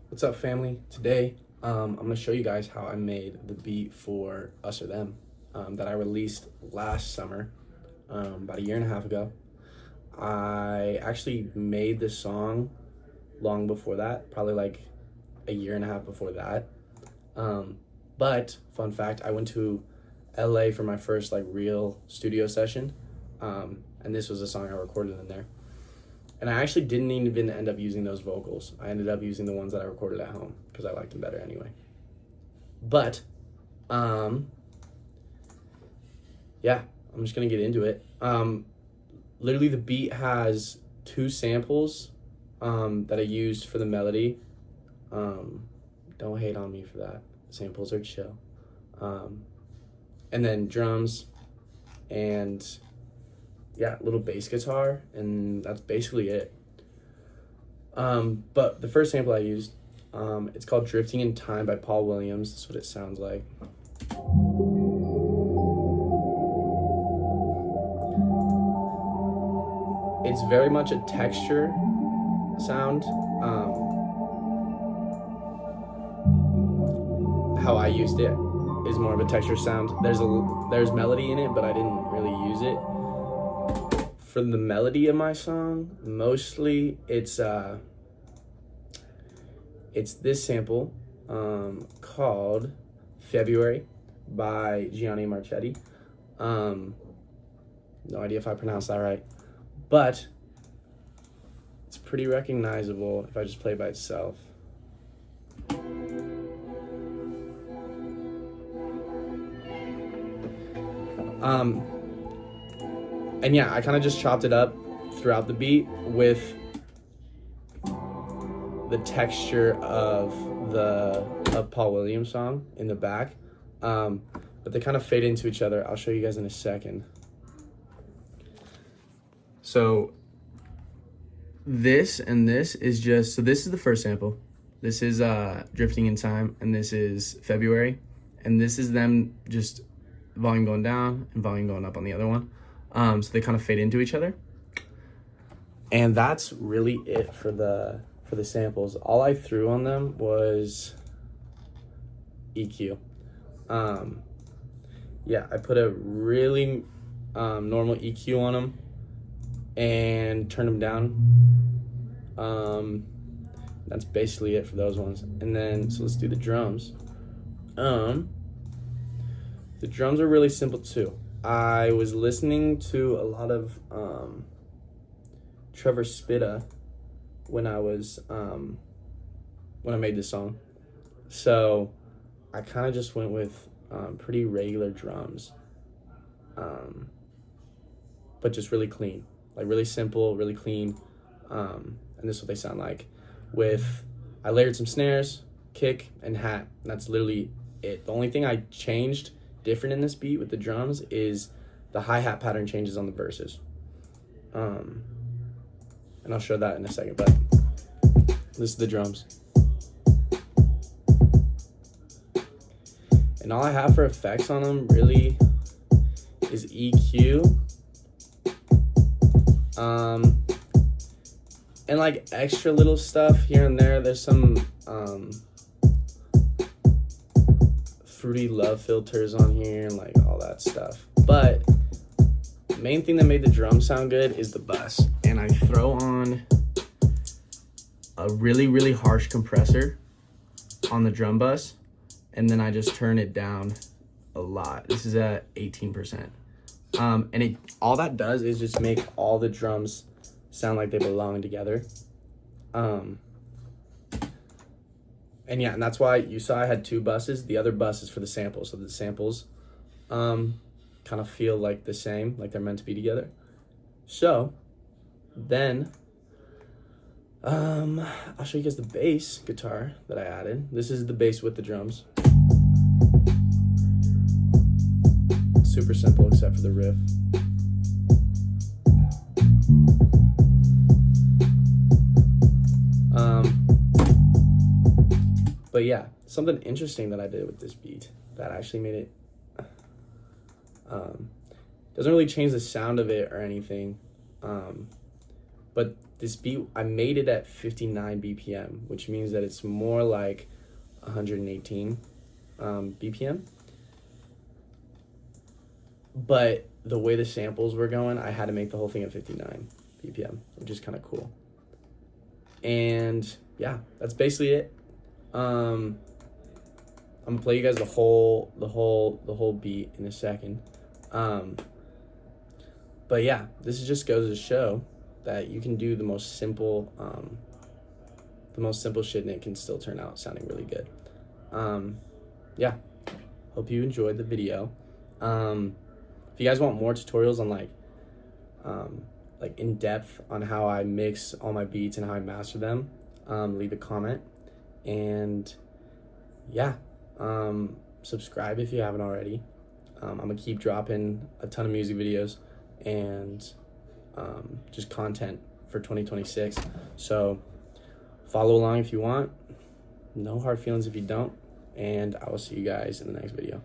What's up, family? Today, I'm gonna show you guys how I made the beat for Us or Them that I released last summer, about a year and a half ago. I actually made this song long before that, probably like a year and a half before that. Um, but fun fact, I went to LA for my first like real studio session, and this was a song I recorded in there. And I actually didn't even end up using those vocals. I ended up using the ones that I recorded at home because I liked them better anyway. But, um, yeah, I'm just gonna get into it. Literally, the beat has two samples that I used for the melody. Um, don't hate on me for that. Samples are chill. Um, and then drums and yeah, little bass guitar, and that's basically it. But the first sample I used, it's called Drifting in Time by Paul Williams. That's what it sounds like. It's very much a texture sound. How I used it is more of a texture sound. There's melody in it, but I didn't really use it. For the melody of my song, mostly it's this sample called February by Gianni Marchetti. No idea if I pronounced that right, but it's pretty recognizable if I just play it by itself. And yeah, I kind of just chopped it up throughout the beat with the texture of Paul Williams song in the back, but they kind of fade into each other. I'll show you guys in a second. So this and this is just, so this is the first sample. This is Drifting in Time, and this is February, and this is them just volume going down and volume going up on the other one. So they kind of fade into each other. And that's really it for the samples. All I threw on them was EQ. Yeah, I put a really normal EQ on them and turned them down. That's basically it for those ones. And then, so let's do the drums. The drums are really simple too. I was listening to a lot of Trevor Spitta when I made this song. So I kind of just went with pretty regular drums, but just really clean, like really simple, really clean. And this is what they sound like. I layered some snares, kick, and hat. And that's literally it. The only thing I changed different in this beat with the drums is the hi-hat pattern changes on the verses. And I'll show that in a second, but this is the drums. And all I have for effects on them really is EQ. And like extra little stuff here and there. There's some Fruity Love filters on here and like all that stuff. But the main thing that made the drum sound good is the bus. And I throw on a really, really harsh compressor on the drum bus, and then I just turn it down a lot. This is at 18%. And all that does is just make all the drums sound like they belong together. And yeah, and that's why you saw I had two buses. The other bus is for the samples. So the samples kind of feel like the same, like they're meant to be together. So then I'll show you guys the bass guitar that I added. This is the bass with the drums. Super simple except for the riff. But yeah, something interesting that I did with this beat that actually made it, doesn't really change the sound of it or anything, but this beat, I made it at 59 BPM, which means that it's more like 118 BPM. But the way the samples were going, I had to make the whole thing at 59 BPM, which is kind of cool. And yeah, that's basically it. I'm gonna play you guys the whole beat in a second. But yeah, this just goes to show that you can do the most simple shit and it can still turn out sounding really good. Yeah, hope you enjoyed the video. If you guys want more tutorials on like in depth on how I mix all my beats and how I master them, leave a comment. And yeah, subscribe if you haven't already. I'm gonna keep dropping a ton of music videos and just content for 2026. So follow along if you want. No hard feelings if you don't. And I will see you guys in the next video.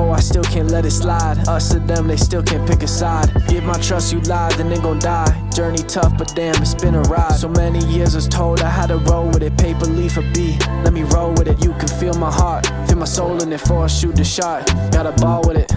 I still can't let it slide. Us or them, they still can't pick a side. Give my trust, you lie, then they gon' die. Journey tough, but damn, it's been a ride. So many years was told I had to roll with it. Paper, leaf, or beat, let me roll with it. You can feel my heart, feel my soul in it before I shoot the shot. Got a ball with it.